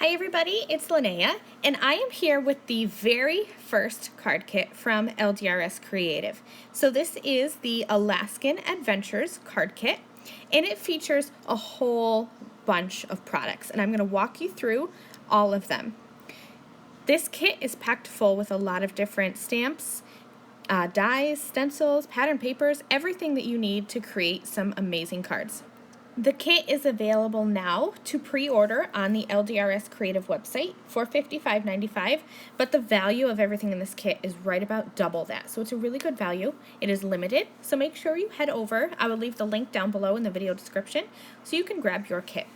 Hi everybody, it's Linnea, and I am here with the very first card kit from LDRS Creative. So this is the Alaskan Adventures card kit, and it features a whole bunch of products, and I'm going to walk you through all of them. This kit is packed full with a lot of different stamps, dies, stencils, pattern papers, everything that you need to create some amazing cards. The kit is available now to pre-order on the LDRS Creative website for $55.95, but the value of everything in this kit is right about double that, so it's a really good value. It is limited, so make sure you head over. I will leave the link down below in the video description so you can grab your kit.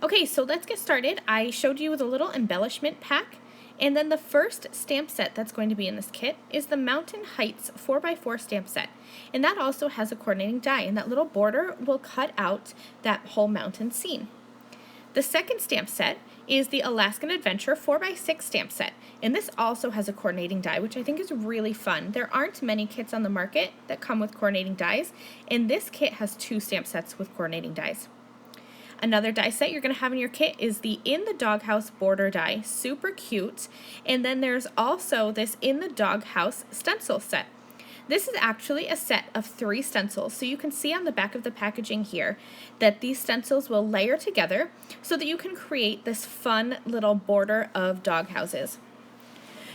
Okay, so let's get started. I showed you the little embellishment pack, and then the first stamp set that's going to be in this kit is the Mountain Heights 4x4 stamp set. And that also has a coordinating die, and that little border will cut out that whole mountain scene. The second stamp set is the Alaskan Adventure 4x6 stamp set, and this also has a coordinating die, which I think is really fun. There aren't many kits on the market that come with coordinating dies, and this kit has 2 stamp sets with coordinating dies. Another die set you're going to have in your kit is the In the Doghouse border die, super cute. And then there's also this In the Doghouse stencil set. This is actually a set of 3 stencils, so you can see on the back of the packaging here that these stencils will layer together so that you can create this fun little border of dog houses.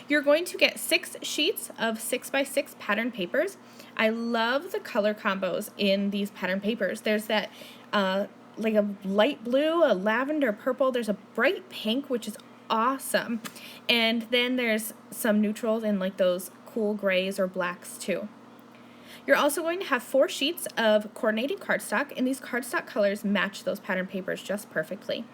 You're going to get 6 sheets of 6x6 pattern papers. I love the color combos in these pattern papers. There's that like a light blue, a lavender purple, there's a bright pink, which is awesome, and then there's some neutrals and like those cool grays or blacks too. You're also going to have 4 sheets of coordinating cardstock, and these cardstock colors match those pattern papers just perfectly.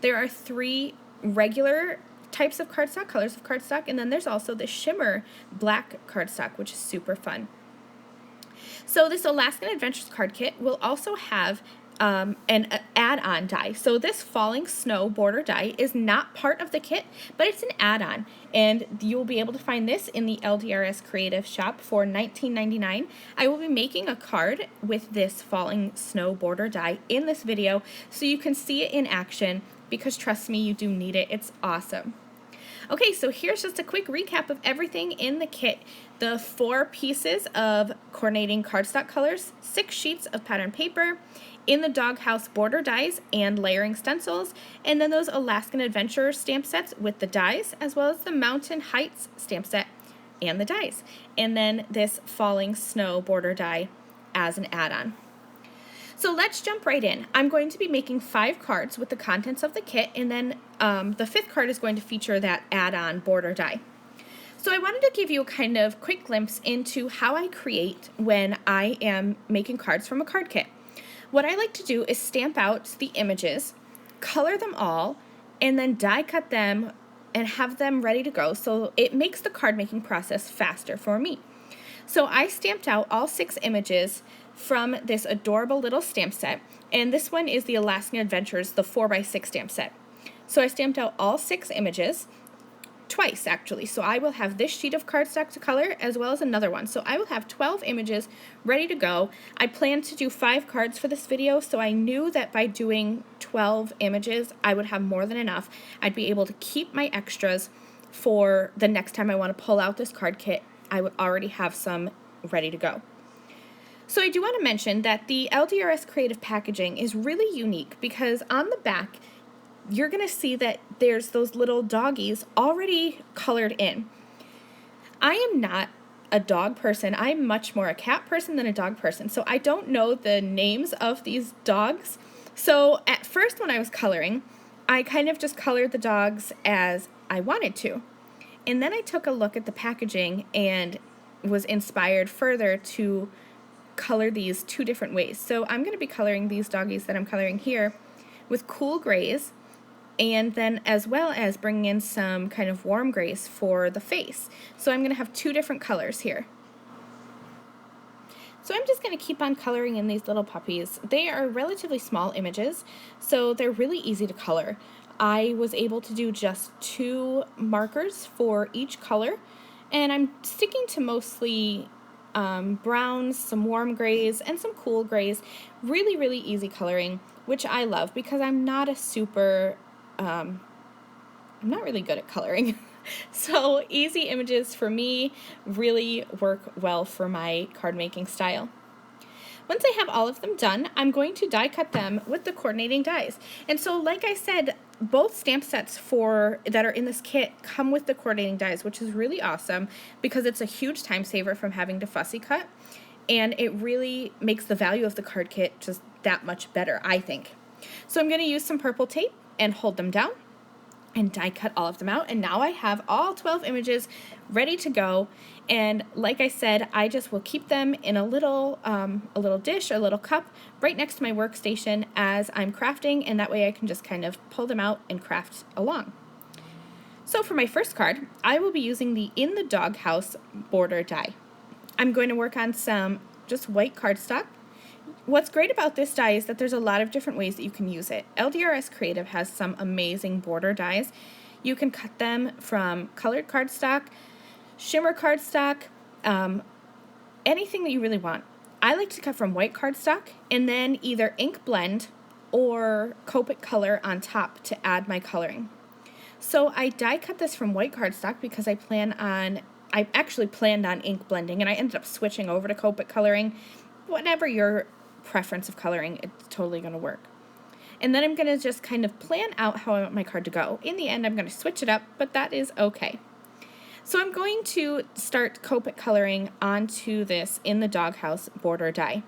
There are 3 regular types of cardstock, colors of cardstock, and then there's also the shimmer black cardstock, which is super fun. So this Alaskan Adventures card kit will also have an add-on die. So this Falling Snow border die is not part of the kit, but it's an add-on, and you'll be able to find this in the LDRS Creative shop for $19.99. I will be making a card with this Falling Snow border die in this video so you can see it in action, because trust me, you do need it. It's awesome. Okay, so here's just a quick recap of everything in the kit. The 4 pieces of coordinating cardstock colors, 6 sheets of pattern paper, In the Doghouse border dies and layering stencils, and then those Alaskan Adventure stamp sets with the dies, as well as the Mountain Heights stamp set and the dies, and then this Falling Snow border die as an add-on. So let's jump right in. I'm going to be making 5 cards with the contents of the kit, and then the 5th card is going to feature that add-on border die. So I wanted to give you a kind of quick glimpse into how I create when I am making cards from a card kit. What I like to do is stamp out the images, color them all, and then die cut them and have them ready to go, so it makes the card making process faster for me. So I stamped out all 6 images from this adorable little stamp set, and this one is the Alaskan Adventures, the 4x6 stamp set. So I stamped out all 6 images, twice actually, so I will have this sheet of cardstock to color as well as another one. So I will have 12 images ready to go. I plan to do 5 cards for this video, so I knew that by doing 12 images I would have more than enough. I'd be able to keep my extras for the next time I want to pull out this card kit. I would already have some ready to go. So I do want to mention that the LDRS Creative packaging is really unique, because on the back you're going to see that there's those little doggies already colored in. I am not a dog person. I'm much more a cat person than a dog person, so I don't know the names of these dogs. So at first when I was coloring, I kind of just colored the dogs as I wanted to. And then I took a look at the packaging and was inspired further to color these 2 different ways. So I'm going to be coloring these doggies that I'm coloring here with cool grays, and then as well as bringing in some kind of warm grays for the face. So I'm going to have 2 different colors here. So I'm just going to keep on coloring in these little puppies. They are relatively small images, so they're really easy to color. I was able to do just 2 markers for each color, and I'm sticking to mostly browns, some warm grays, and some cool grays. Really, really easy coloring, which I love because I'm not a super I'm not really good at coloring. So easy images for me really work well for my card making style. Once I have all of them done, I'm going to die cut them with the coordinating dies. And so like I said, both stamp sets that are in this kit come with the coordinating dies, which is really awesome because it's a huge time saver from having to fussy cut. And it really makes the value of the card kit just that much better, I think. So I'm going to use some purple tape and hold them down and die cut all of them out, and now I have all 12 images ready to go. And like I said, I just will keep them in a little dish or a little cup right next to my workstation as I'm crafting, and that way I can just kind of pull them out and craft along. So for my first card, I will be using the In the Doghouse border die. I'm going to work on some just white cardstock. What's great about this die is that there's a lot of different ways that you can use it. LDRS Creative has some amazing border dies. You can cut them from colored cardstock, shimmer cardstock, anything that you really want. I like to cut from white cardstock and then either ink blend or Copic color on top to add my coloring. So I die cut this from white cardstock because I actually planned on ink blending, and I ended up switching over to Copic coloring. Whatever your preference of coloring, it's totally going to work. And then I'm going to just kind of plan out how I want my card to go. In the end, I'm going to switch it up, but that is okay. So I'm going to start Copic coloring onto this In the Doghouse border die.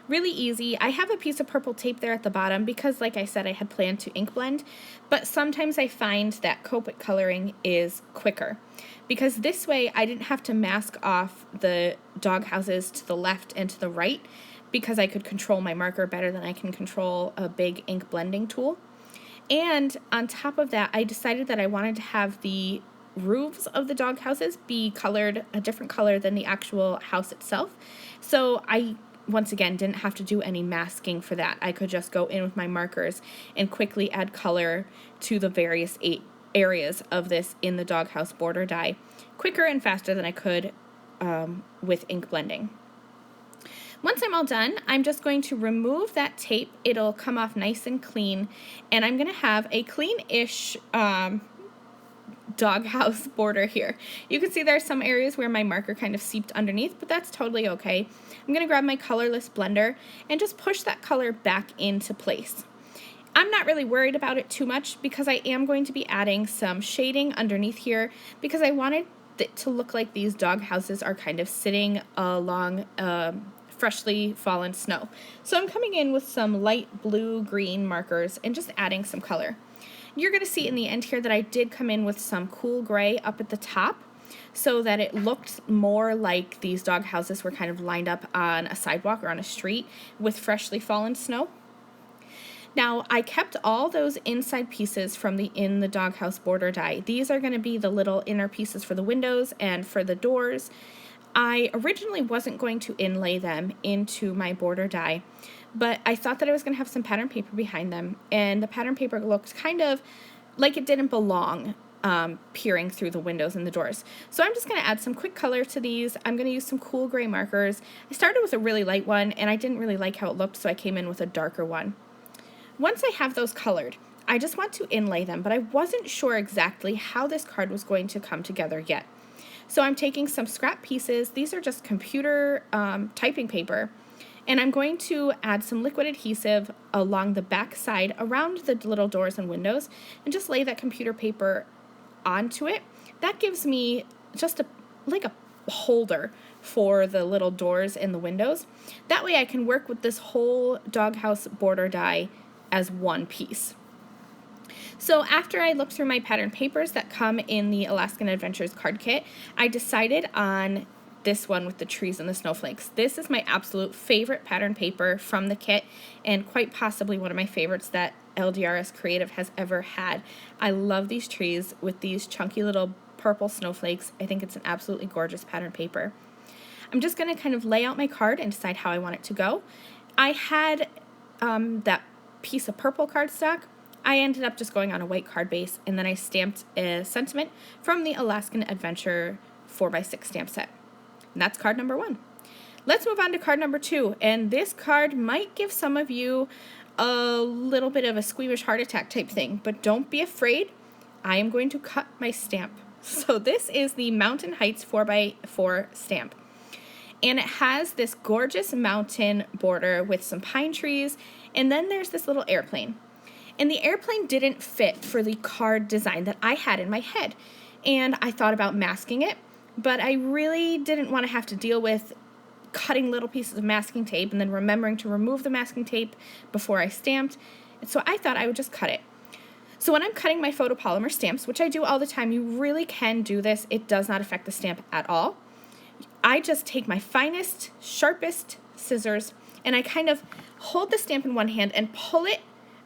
Really easy. I have a piece of purple tape there at the bottom because, like I said, I had planned to ink blend, but sometimes I find that Copic coloring is quicker because this way I didn't have to mask off the dog houses to the left and to the right because I could control my marker better than I can control a big ink blending tool. And on top of that, I decided that I wanted to have the roofs of the dog houses be colored a different color than the actual house itself. So I once again didn't have to do any masking for that. I could just go in with my markers and quickly add color to the various 8 areas of this In the Doghouse border die quicker and faster than I could with ink blending. Once I'm all done, I'm just going to remove that tape. It'll come off nice and clean, and I'm going to have a clean-ish doghouse border here. You can see there are some areas where my marker kind of seeped underneath, but that's totally okay. I'm going to grab my colorless blender and just push that color back into place. I'm not really worried about it too much because I am going to be adding some shading underneath here because I wanted it to look like these dog houses are kind of sitting along freshly fallen snow. So I'm coming in with some light blue-green markers and just adding some color. You're going to see in the end here that I did come in with some cool gray up at the top so that it looked more like these dog houses were kind of lined up on a sidewalk or on a street with freshly fallen snow. Now, I kept all those inside pieces from the In the Doghouse border die. These are going to be the little inner pieces for the windows and for the doors. I originally wasn't going to inlay them into my border die, but I thought that I was going to have some pattern paper behind them, and the pattern paper looked kind of like it didn't belong peering through the windows and the doors. So I'm just going to add some quick color to these. I'm going to use some cool gray markers. I started with a really light one, and I didn't really like how it looked, so I came in with a darker one. Once I have those colored, I just want to inlay them, but I wasn't sure exactly how this card was going to come together yet. So I'm taking some scrap pieces. These are just computer typing paper, and I'm going to add some liquid adhesive along the back side around the little doors and windows and just lay that computer paper onto it. That gives me just like a holder for the little doors and the windows. That way I can work with this whole doghouse border die as one piece. So after I looked through my pattern papers that come in the Alaskan Adventures card kit, I decided on this one with the trees and the snowflakes. This is my absolute favorite pattern paper from the kit, and quite possibly one of my favorites that LDRS Creative has ever had. I love these trees with these chunky little purple snowflakes. I think it's an absolutely gorgeous pattern paper. I'm just going to kind of lay out my card and decide how I want it to go. I had that piece of purple cardstock. I ended up just going on a white card base, and then I stamped a sentiment from the Alaskan Adventure 4x6 stamp set. And that's card number 1. Let's move on to card number 2, and this card might give some of you a little bit of a squeamish heart attack type thing, but don't be afraid. I am going to cut my stamp. So this is the Mountain Heights 4x4 stamp. And it has this gorgeous mountain border with some pine trees, and then there's this little airplane. And the airplane didn't fit for the card design that I had in my head. And I thought about masking it, but I really didn't want to have to deal with cutting little pieces of masking tape and then remembering to remove the masking tape before I stamped. And so I thought I would just cut it. So when I'm cutting my photopolymer stamps, which I do all the time, you really can do this. It does not affect the stamp at all. I just take my finest, sharpest scissors and I kind of hold the stamp in one hand and pull it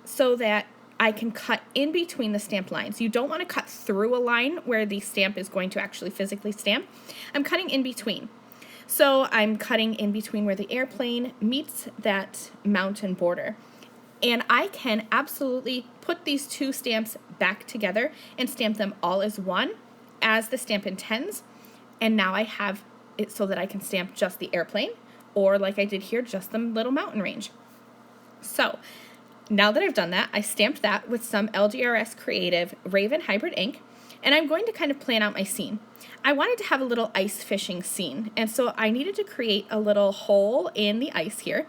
so that I can cut in between the stamp lines. You don't want to cut through a line where the stamp is going to actually physically stamp. I'm cutting in between. So I'm cutting in between where the airplane meets that mountain border. And I can absolutely put these two stamps back together and stamp them all as one as the stamp intends. And now I have it so that I can stamp just the airplane, or like I did here, just the little mountain range. So now that I've done that, I stamped that with some LDRS Creative Raven Hybrid ink, and I'm going to kind of plan out my scene. I wanted to have a little ice fishing scene, and so I needed to create a little hole in the ice here.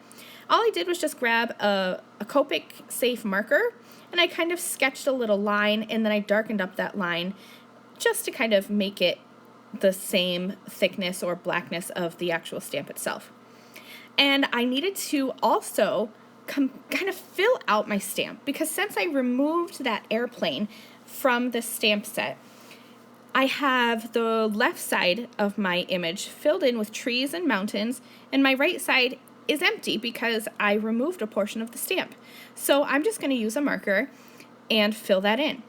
All I did was just grab a Copic safe marker, and I kind of sketched a little line, and then I darkened up that line just to kind of make it the same thickness or blackness of the actual stamp itself. And I needed to also kind of fill out my stamp, because since I removed that airplane from the stamp set, I have the left side of my image filled in with trees and mountains, and my right side is empty because I removed a portion of the stamp. So I'm just going to use a marker and fill that in.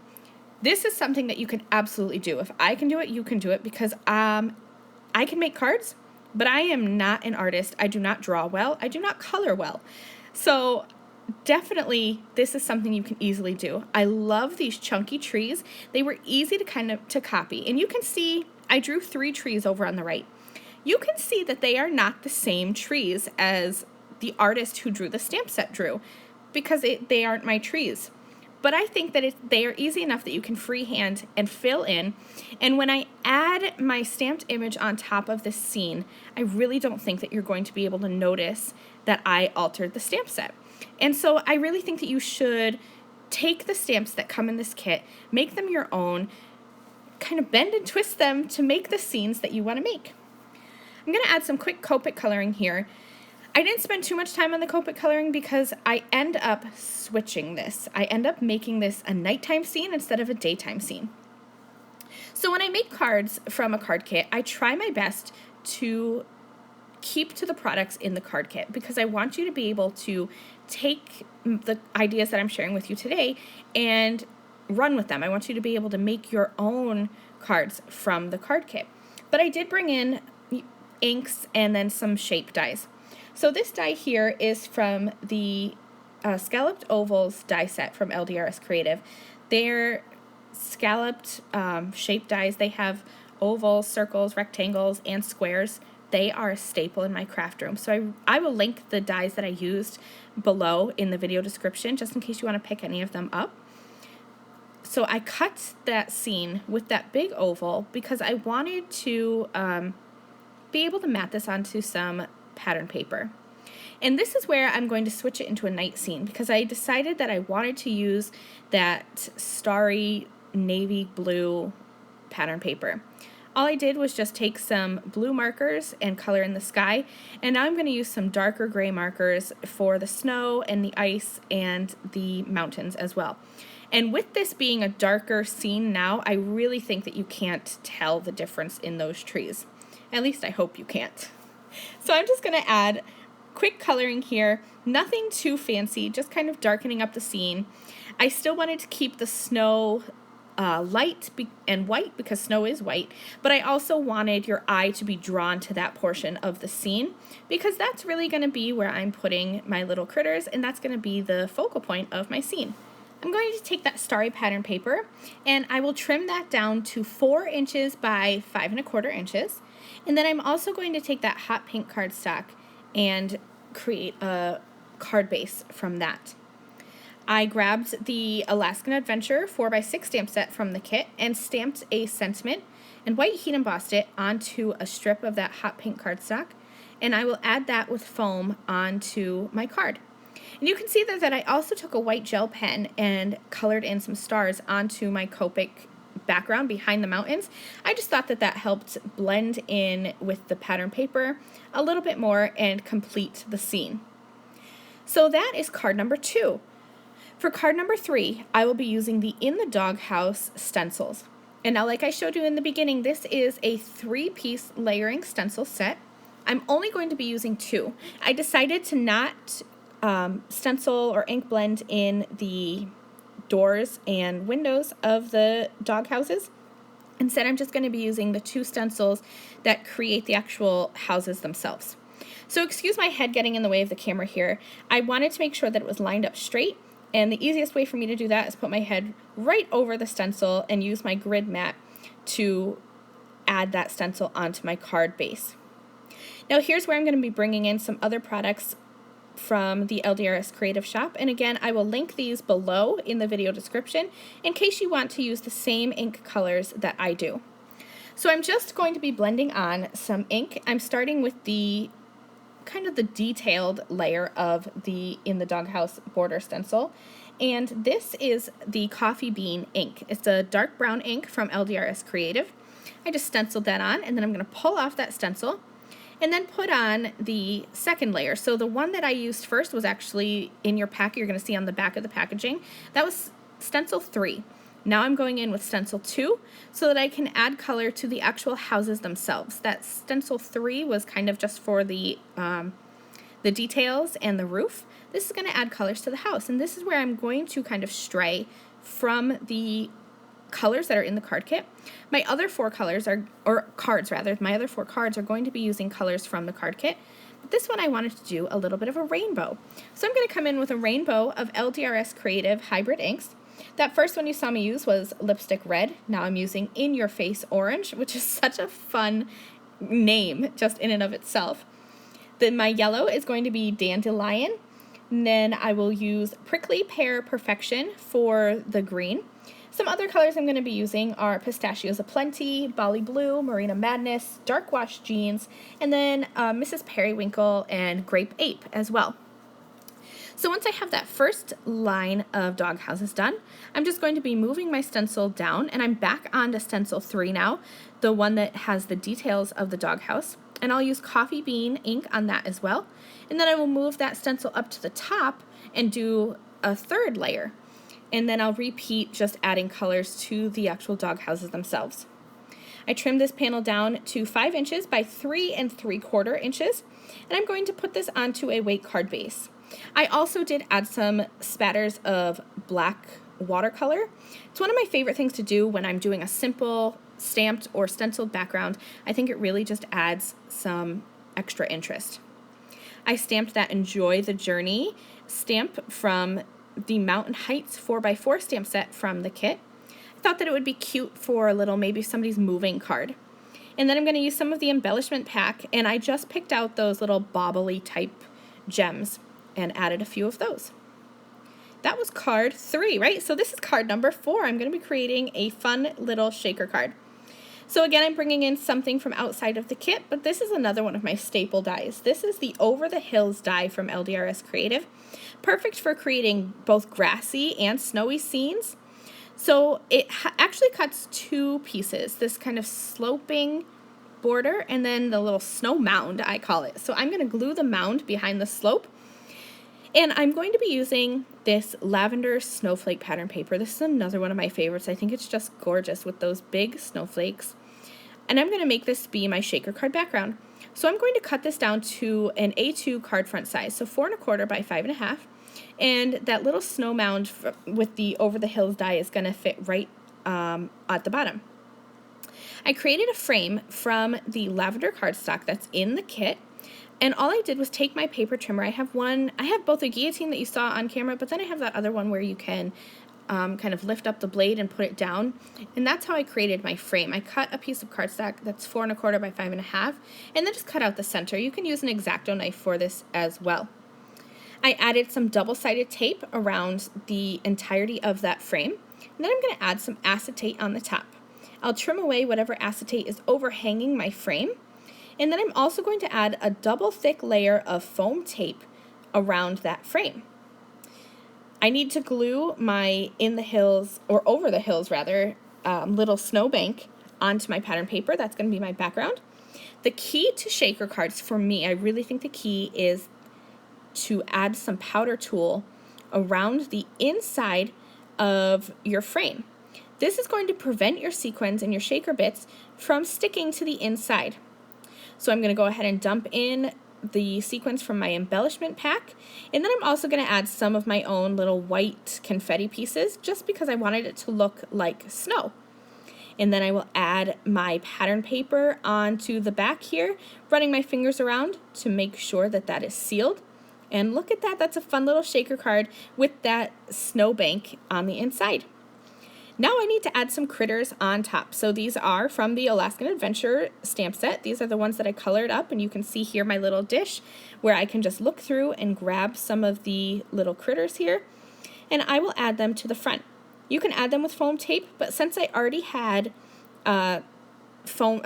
This is something that you can absolutely do. If I can do it, you can do it, because I can make cards, but I am not an artist. I do not draw well. I do not color well. So definitely this is something you can easily do. I love these chunky trees. They were easy to copy. And you can see I drew 3 trees over on the right. You can see that they are not the same trees as the artist who drew the stamp set drew, because they aren't my trees. But I think that they are easy enough that you can freehand and fill in. And when I add my stamped image on top of this scene, I really don't think that you're going to be able to notice that I altered the stamp set. And so I really think that you should take the stamps that come in this kit, make them your own, kind of bend and twist them to make the scenes that you want to make. I'm going to add some quick Copic coloring here. I didn't spend too much time on the Copic coloring because I end up switching this. I end up making this a nighttime scene instead of a daytime scene. So when I make cards from a card kit, I try my best to keep to the products in the card kit, because I want you to be able to take the ideas that I'm sharing with you today and run with them. I want you to be able to make your own cards from the card kit. But I did bring in inks and then some shape dies. So this die here is from the Scalloped Ovals die set from LDRS Creative. They're scalloped shape dies. They have ovals, circles, rectangles, and squares. They are a staple in my craft room. So I will link the dies that I used below in the video description, just in case you want to pick any of them up. So I cut that scene with that big oval because I wanted to be able to mat this onto some pattern paper. And this is where I'm going to switch it into a night scene, because I decided that I wanted to use that starry navy blue pattern paper. All I did was just take some blue markers and color in the sky, and now I'm going to use some darker gray markers for the snow and the ice and the mountains as well. And with this being a darker scene now, I really think that you can't tell the difference in those trees. At least I hope you can't. So I'm just going to add quick coloring here, nothing too fancy, just kind of darkening up the scene. I still wanted to keep the snow light and white, because snow is white, but I also wanted your eye to be drawn to that portion of the scene, because that's really going to be where I'm putting my little critters, and that's going to be the focal point of my scene. I'm going to take that starry pattern paper, and I will trim that down to 4 inches by 5 1/4 inches. And then I'm also going to take that hot pink cardstock and create a card base from that. I grabbed the Alaskan Adventure 4x6 stamp set from the kit and stamped a sentiment and white heat embossed it onto a strip of that hot pink cardstock, and I will add that with foam onto my card. And you can see that I also took a white gel pen and colored in some stars onto my Copic background behind the mountains. I just thought that helped blend in with the pattern paper a little bit more and complete the scene. So that is card number 2. For card number 3, I will be using the In the Doghouse stencils. And now, like I showed you in the beginning, this is a 3-piece layering stencil set. I'm only going to be using 2. I decided to not stencil or ink blend in the doors and windows of the dog houses. Instead, I'm just going to be using the 2 stencils that create the actual houses themselves. So excuse my head getting in the way of the camera here. I wanted to make sure that it was lined up straight, and the easiest way for me to do that is put my head right over the stencil and use my grid mat to add that stencil onto my card base. Now here's where I'm going to be bringing in some other products from the LDRS Creative Shop, and again, I will link these below in the video description in case you want to use the same ink colors that I do. So I'm just going to be blending on some ink. I'm starting with the kind of the detailed layer of the In the Doghouse border stencil, and this is the Coffee Bean ink. It's a dark brown ink from LDRS Creative. I just stenciled that on, and then I'm going to pull off that stencil and then put on the second layer. So the one that I used first was actually in your pack. You're going to see on the back of the packaging. That was stencil 3. Now I'm going in with stencil 2 so that I can add color to the actual houses themselves. That stencil 3 was kind of just for the details and the roof. This is going to add colors to the house, and this is where I'm going to kind of stray from the colors that are in the card kit. My other 4 colors are, or cards rather, my other 4 cards are going to be using colors from the card kit. But this one I wanted to do a little bit of a rainbow. So I'm going to come in with a rainbow of LDRS Creative hybrid inks. That first one you saw me use was Lipstick Red. Now I'm using In Your Face Orange, which is such a fun name just in and of itself. Then my yellow is going to be Dandelion. And then I will use Prickly Pear Perfection for the green. Some other colors I'm going to be using are Pistachios Aplenty, Bali Blue, Marina Madness, Dark Wash Jeans, and then Mrs. Periwinkle and Grape Ape as well. So once I have that first line of dog houses done, I'm just going to be moving my stencil down, and I'm back onto stencil 3 now, the one that has the details of the dog house. And I'll use Coffee Bean ink on that as well. And then I will move that stencil up to the top and do a 3rd layer. And then I'll repeat just adding colors to the actual dog houses themselves. I trimmed this panel down to 5 inches by 3 3/4 inches, and I'm going to put this onto a weight card base. I also did add some spatters of black watercolor. It's one of my favorite things to do when I'm doing a simple stamped or stenciled background. I think it really just adds some extra interest. I stamped that Enjoy the Journey stamp from the Mountain Heights 4x4 stamp set from the kit. I thought that it would be cute for a little, maybe somebody's moving card. And then I'm going to use some of the embellishment pack, and I just picked out those little bobbly type gems and added a few of those. That was card 3, right? So this is card number 4. I'm going to be creating a fun little shaker card. So again, I'm bringing in something from outside of the kit, but this is another one of my staple dies. This is the Over the Hills die from LDRS Creative. Perfect for creating both grassy and snowy scenes. So it actually cuts 2 pieces, this kind of sloping border and then the little snow mound, I call it. So I'm going to glue the mound behind the slope. And I'm going to be using this lavender snowflake pattern paper. This is another one of my favorites. I think it's just gorgeous with those big snowflakes. And I'm going to make this be my shaker card background. So I'm going to cut this down to an A2 card front size, so 4 1/4 by 5 1/2. And that little snow mound with the Over the Hills die is going to fit right at the bottom. I created a frame from the lavender cardstock that's in the kit. And all I did was take my paper trimmer. I have both a guillotine that you saw on camera, but then I have that other one where you can kind of lift up the blade and put it down. And that's how I created my frame. I cut a piece of cardstock that's 4 1/4 by 5 1/2, and then just cut out the center. You can use an X-Acto knife for this as well. I added some double-sided tape around the entirety of that frame. And then I'm going to add some acetate on the top. I'll trim away whatever acetate is overhanging my frame. And then I'm also going to add a double thick layer of foam tape around that frame. I need to glue my in the hills, or over the hills rather, little snowbank onto my pattern paper. That's going to be my background. The key to shaker cards for me, I really think the key is to add some powder tulle around the inside of your frame. This is going to prevent your sequins and your shaker bits from sticking to the inside. So I'm going to go ahead and dump in the sequins from my embellishment pack, and then I'm also going to add some of my own little white confetti pieces just because I wanted it to look like snow. And then I will add my pattern paper onto the back here, running my fingers around to make sure that that is sealed. And look at that, that's a fun little shaker card with that snowbank on the inside. Now I need to add some critters on top. So these are from the Alaskan Adventure stamp set. These are the ones that I colored up, and you can see here my little dish where I can just look through and grab some of the little critters here, and I will add them to the front. You can add them with foam tape, but since I already had a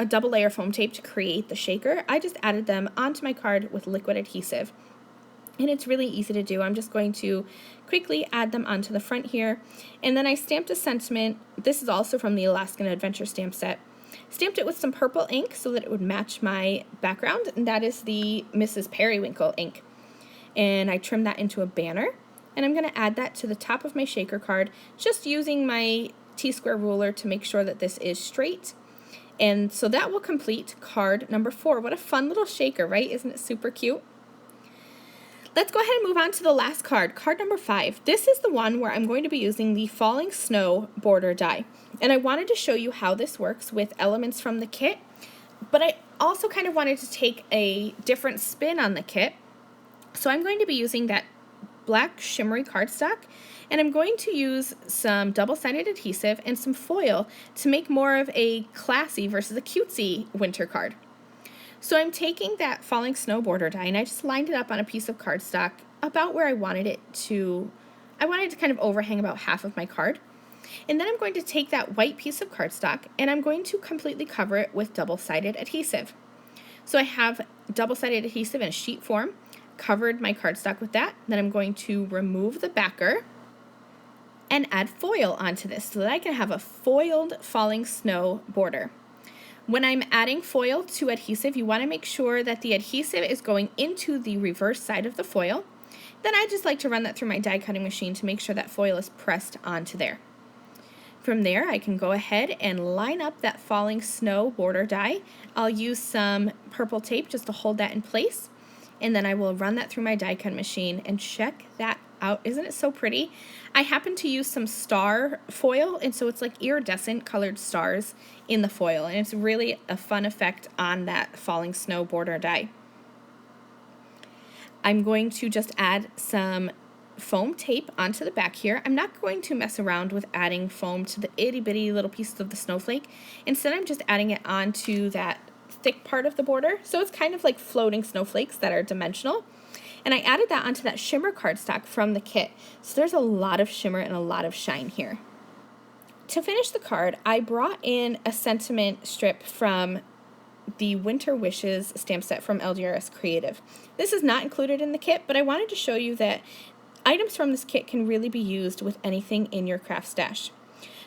double layer foam tape to create the shaker, I just added them onto my card with liquid adhesive. And it's really easy to do. I'm just going to quickly add them onto the front here. And then I stamped a sentiment. This is also from the Alaskan Adventure stamp set. Stamped it with some purple ink so that it would match my background, and that is the Mrs. Periwinkle ink. And I trimmed that into a banner, and I'm going to add that to the top of my shaker card, just using my T-square ruler to make sure that this is straight. And so that will complete card number 4. What a fun little shaker, right? Isn't it super cute? Let's go ahead and move on to the last card, card number 5. This is the one where I'm going to be using the Falling Snow border die. And I wanted to show you how this works with elements from the kit, but I also kind of wanted to take a different spin on the kit. So I'm going to be using that black shimmery cardstock, and I'm going to use some double-sided adhesive and some foil to make more of a classy versus a cutesy winter card. So I'm taking that Falling Snow border die, and I just lined it up on a piece of cardstock about where I wanted it to. I wanted to kind of overhang about half of my card. And then I'm going to take that white piece of cardstock, and I'm going to completely cover it with double-sided adhesive. So I have double-sided adhesive in a sheet form, covered my cardstock with that. Then I'm going to remove the backer and add foil onto this so that I can have a foiled Falling Snow border. When I'm adding foil to adhesive, you want to make sure that the adhesive is going into the reverse side of the foil. Then I just like to run that through my die cutting machine to make sure that foil is pressed onto there. From there, I can go ahead and line up that Falling Snow border die. I'll use some purple tape just to hold that in place, and then I will run that through my die cutting machine and check that out. Isn't it so pretty? I happen to use some star foil, and so it's like iridescent colored stars in the foil, and it's really a fun effect on that Falling Snow border die. I'm going to just add some foam tape onto the back here. I'm not going to mess around with adding foam to the itty bitty little pieces of the snowflake. Instead, I'm just adding it onto that thick part of the border, so it's kind of like floating snowflakes that are dimensional. And I added that onto that shimmer cardstock from the kit. So there's a lot of shimmer and a lot of shine here. To finish the card, I brought in a sentiment strip from the Winter Wishes stamp set from LDRS Creative. This is not included in the kit, but I wanted to show you that items from this kit can really be used with anything in your craft stash.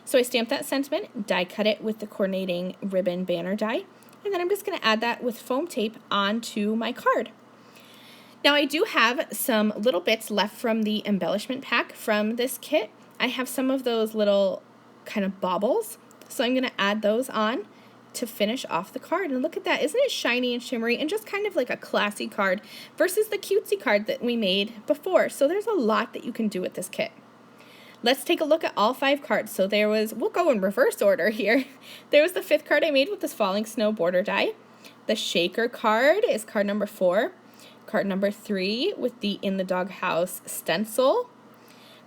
So I stamped that sentiment, die cut it with the coordinating ribbon banner die, and then I'm just going to add that with foam tape onto my card. Now I do have some little bits left from the embellishment pack from this kit. I have some of those little kind of baubles, so I'm going to add those on to finish off the card. And look at that, isn't it shiny and shimmery and just kind of like a classy card versus the cutesy card that we made before. So there's a lot that you can do with this kit. Let's take a look at all 5 cards. So there was, we'll go in reverse order here. There was the 5th card I made with this Falling Snow border die. The shaker card is card number 4. Card number 3 with the In the Doghouse stencil.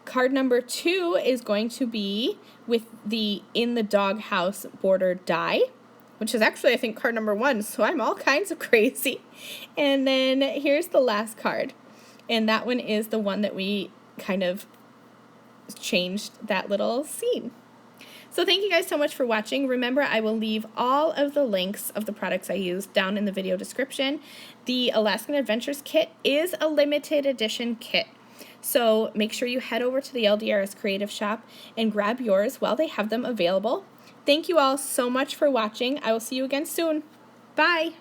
Card number 2 is going to be with the In the Doghouse border die, which is actually, I think, card number 1, so I'm all kinds of crazy. And then here's the last card. and that one is the one that we kind of changed that little scene. So thank you guys so much for watching. Remember, I will leave all of the links of the products I used down in the video description. The Alaskan Adventures kit is a limited edition kit, so make sure you head over to the LDRS Creative Shop and grab yours while they have them available. Thank you all so much for watching. I will see you again soon. Bye!